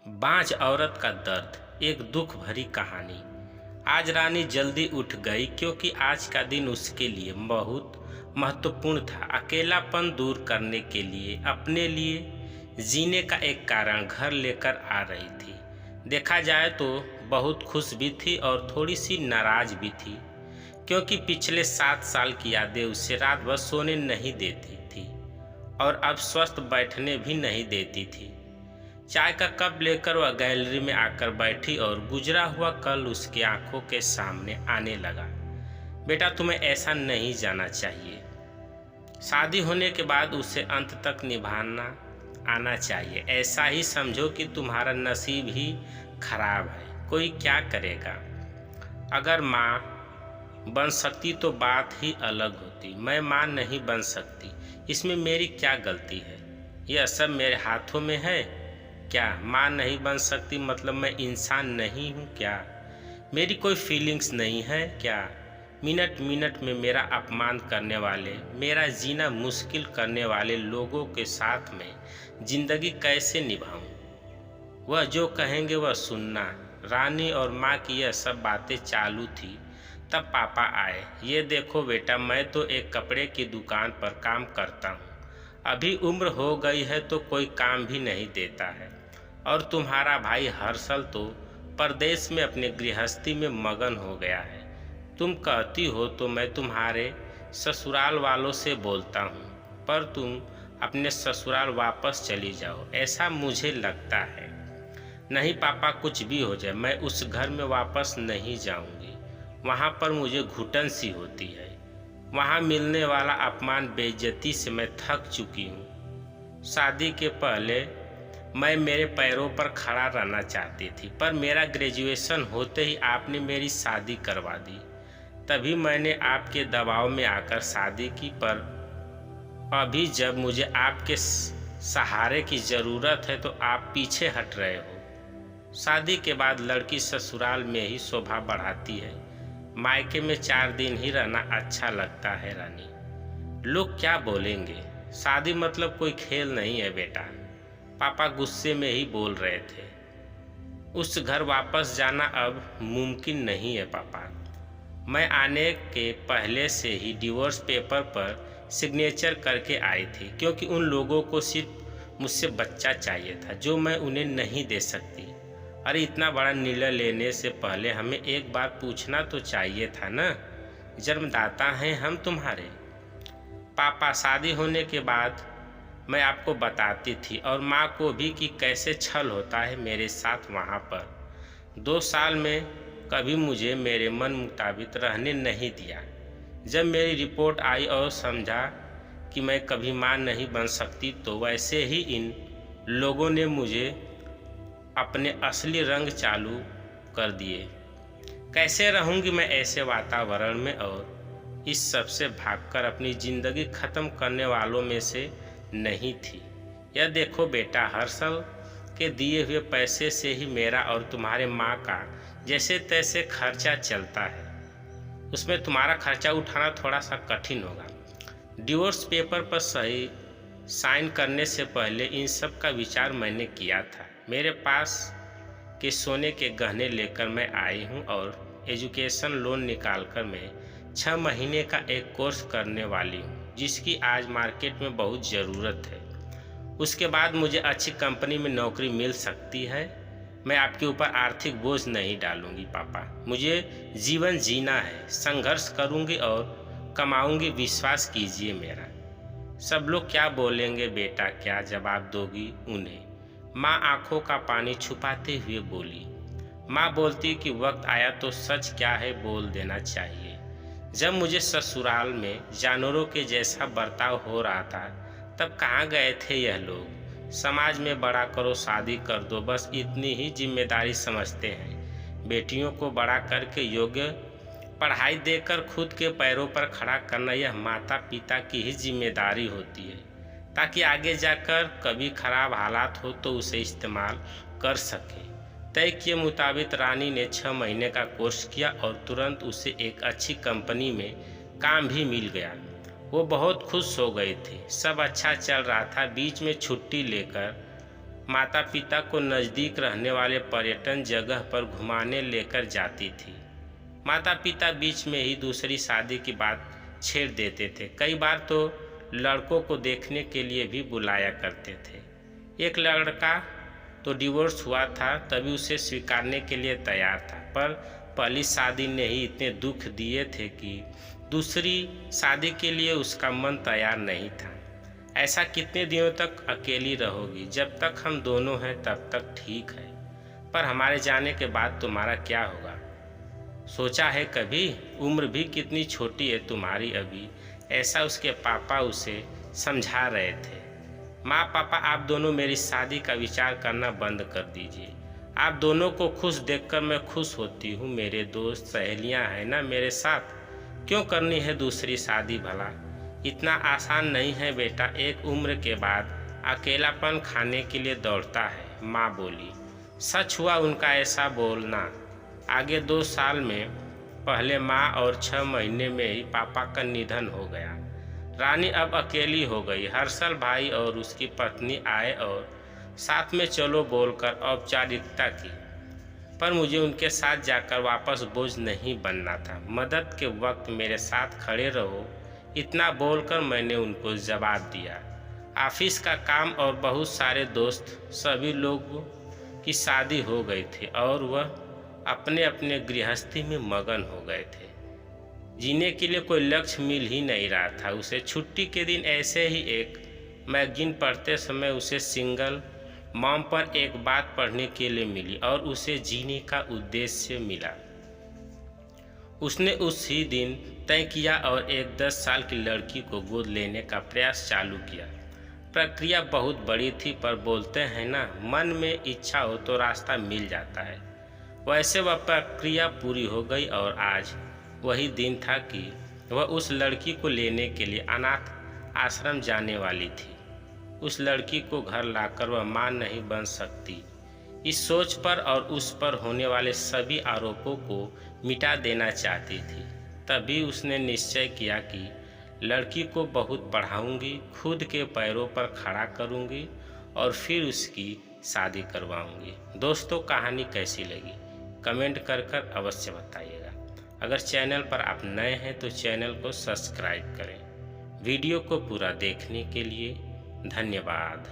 बांझ औरत का दर्द, एक दुख भरी कहानी। आज रानी जल्दी उठ गई क्योंकि आज का दिन उसके लिए बहुत महत्वपूर्ण था। अकेलापन दूर करने के लिए, अपने लिए जीने का एक कारण घर लेकर आ रही थी। देखा जाए तो बहुत खुश भी थी और थोड़ी सी नाराज भी थी, क्योंकि पिछले 7 साल की यादें उसे रात भर सोने नहीं देती थी और अब स्वस्थ बैठने भी नहीं देती थी। चाय का कप लेकर वह गैलरी में आकर बैठी और गुजरा हुआ कल उसकी आंखों के सामने आने लगा। बेटा, तुम्हें ऐसा नहीं जाना चाहिए। शादी होने के बाद उसे अंत तक निभाना आना चाहिए। ऐसा ही समझो कि तुम्हारा नसीब ही खराब है। कोई क्या करेगा। अगर माँ बन सकती तो बात ही अलग होती। मैं माँ नहीं बन सकती, इसमें मेरी क्या गलती है? यह सब मेरे हाथों में है क्या? माँ नहीं बन सकती मतलब मैं इंसान नहीं हूँ क्या? मेरी कोई फीलिंग्स नहीं है क्या? मिनट मिनट में मेरा अपमान करने वाले, मेरा जीना मुश्किल करने वाले लोगों के साथ में जिंदगी कैसे निभाऊं? वह जो कहेंगे वह सुनना। रानी और माँ की यह सब बातें चालू थी तब पापा आए। ये देखो बेटा, मैं तो एक कपड़े की दुकान पर काम करता हूँ। अभी उम्र हो गई है तो कोई काम भी नहीं देता है। और तुम्हारा भाई हर्षल तो परदेश में अपने गृहस्थी में मगन हो गया है। तुम कहती हो तो मैं तुम्हारे ससुराल वालों से बोलता हूँ, पर तुम अपने ससुराल वापस चली जाओ, ऐसा मुझे लगता है। नहीं पापा, कुछ भी हो जाए मैं उस घर में वापस नहीं जाऊंगी। वहाँ पर मुझे घुटन सी होती है। वहाँ मिलने वाला अपमान, बेइज्जती से मैं थक चुकी हूँ। शादी के पहले मैं मेरे पैरों पर खड़ा रहना चाहती थी, पर मेरा ग्रेजुएशन होते ही आपने मेरी शादी करवा दी। तभी मैंने आपके दबाव में आकर शादी की, पर अभी जब मुझे आपके सहारे की ज़रूरत है तो आप पीछे हट रहे हो। शादी के बाद लड़की ससुराल में ही शोभा बढ़ाती है। मायके में 4 दिन ही रहना अच्छा लगता है रानी। लोग क्या बोलेंगे? शादी मतलब कोई खेल नहीं है बेटा। पापा गुस्से में ही बोल रहे थे। उस घर वापस जाना अब मुमकिन नहीं है पापा। मैं आने के पहले से ही डिवोर्स पेपर पर सिग्नेचर करके आई थी, क्योंकि उन लोगों को सिर्फ मुझसे बच्चा चाहिए था जो मैं उन्हें नहीं दे सकती। अरे इतना बड़ा निर्णय लेने से पहले हमें एक बार पूछना तो चाहिए था ना। जन्मदाता हैं हम तुम्हारे। पापा, शादी होने के बाद मैं आपको बताती थी और माँ को भी कि कैसे छल होता है मेरे साथ वहाँ पर। 2 साल में कभी मुझे मेरे मन मुताबिक रहने नहीं दिया। जब मेरी रिपोर्ट आई और समझा कि मैं कभी माँ नहीं बन सकती, तो वैसे ही इन लोगों ने मुझे अपने असली रंग चालू कर दिए। कैसे रहूँगी मैं ऐसे वातावरण में और इस सब से भागकर अपनी ज़िंदगी ख़त्म करने वालों में से नहीं थी। यह देखो बेटा, हर्षल के दिए हुए पैसे से ही मेरा और तुम्हारे माँ का जैसे तैसे खर्चा चलता है। उसमें तुम्हारा खर्चा उठाना थोड़ा सा कठिन होगा। डिवोर्स पेपर पर सही साइन करने से पहले इन सब का विचार मैंने किया था। मेरे पास के सोने के गहने लेकर मैं आई हूँ और एजुकेशन लोन निकालकर मैं 6 महीने का एक कोर्स करने वाली हूँ, जिसकी आज मार्केट में बहुत ज़रूरत है। उसके बाद मुझे अच्छी कंपनी में नौकरी मिल सकती है। मैं आपके ऊपर आर्थिक बोझ नहीं डालूंगी पापा। मुझे जीवन जीना है, संघर्ष करूंगी और कमाऊंगी, विश्वास कीजिए मेरा। सब लोग क्या बोलेंगे बेटा, क्या जवाब दोगी उन्हें? माँ आंखों का पानी छुपाते हुए बोली। माँ बोलती कि वक्त आया तो सच क्या है बोल देना चाहिए। जब मुझे ससुराल में जानवरों के जैसा बर्ताव हो रहा था तब कहाँ गए थे यह लोग? समाज में बड़ा करो, शादी कर दो, बस इतनी ही जिम्मेदारी समझते हैं। बेटियों को बड़ा करके योग्य पढ़ाई देकर खुद के पैरों पर खड़ा करना यह माता पिता की ही जिम्मेदारी होती है, ताकि आगे जाकर कभी खराब हालात हो तो उसे इस्तेमाल कर सके। तय किए मुताबिक रानी ने 6 महीने का कोर्स किया और तुरंत उसे एक अच्छी कंपनी में काम भी मिल गया। वो बहुत खुश हो गई थी। सब अच्छा चल रहा था। बीच में छुट्टी लेकर माता पिता को नज़दीक रहने वाले पर्यटन जगह पर घुमाने लेकर जाती थी। माता पिता बीच में ही दूसरी शादी की बात छेड़ देते थे। कई बार तो लड़कों को देखने के लिए भी बुलाया करते थे। एक लड़का तो डिवोर्स हुआ था तभी उसे स्वीकारने के लिए तैयार था, पर पहली शादी ने ही इतने दुख दिए थे कि दूसरी शादी के लिए उसका मन तैयार नहीं था। ऐसा कितने दिनों तक अकेली रहोगी? जब तक हम दोनों हैं तब तक ठीक है, पर हमारे जाने के बाद तुम्हारा क्या होगा? सोचा है कभी? उम्र भी कितनी छोटी है तुम्हारी अभी। ऐसा उसके पापा उसे समझा रहे थे। माँ पापा, आप दोनों मेरी शादी का विचार करना बंद कर दीजिए। आप दोनों को खुश देखकर मैं खुश होती हूँ। मेरे दोस्त सहेलियाँ हैं ना मेरे साथ, क्यों करनी है दूसरी शादी? भला इतना आसान नहीं है बेटा। एक उम्र के बाद अकेलापन खाने के लिए दौड़ता है, माँ बोली। सच हुआ उनका ऐसा बोलना। आगे 2 साल में पहले माँ और 6 महीने में ही पापा का निधन हो गया। रानी अब अकेली हो गई। हर्षल भाई और उसकी पत्नी आए और साथ में चलो बोलकर औपचारिकता की, पर मुझे उनके साथ जाकर वापस बोझ नहीं बनना था। मदद के वक्त मेरे साथ खड़े रहो, इतना बोलकर मैंने उनको जवाब दिया। ऑफिस का काम और बहुत सारे दोस्त, सभी लोगों की शादी हो गई थी और वह अपने अपने गृहस्थी में मगन हो गए थे। जीने के लिए कोई लक्ष्य मिल ही नहीं रहा था उसे। छुट्टी के दिन ऐसे ही एक मैगजीन पढ़ते समय उसे सिंगल मॉम पर एक बात पढ़ने के लिए मिली और उसे जीने का उद्देश्य मिला। उसने उसी दिन तय किया और एक 10 साल की लड़की को गोद लेने का प्रयास चालू किया। प्रक्रिया बहुत बड़ी थी, पर बोलते हैं ना, मन में इच्छा हो तो रास्ता मिल जाता है। वैसे वह प्रक्रिया पूरी हो गई और आज वही दिन था कि वह उस लड़की को लेने के लिए अनाथ आश्रम जाने वाली थी। उस लड़की को घर लाकर वह मां नहीं बन सकती। इस सोच पर और उस पर होने वाले सभी आरोपों को मिटा देना चाहती थी। तभी उसने निश्चय किया कि लड़की को बहुत पढ़ाऊंगी, खुद के पैरों पर खड़ा करूंगी और फिर उसकी शादी करवाऊंगी। दोस्तों, कहानी कैसी लगी कमेंट कर अवश्य बताइएगा। अगर चैनल पर आप नए हैं तो चैनल को सब्सक्राइब करें। वीडियो को पूरा देखने के लिए धन्यवाद।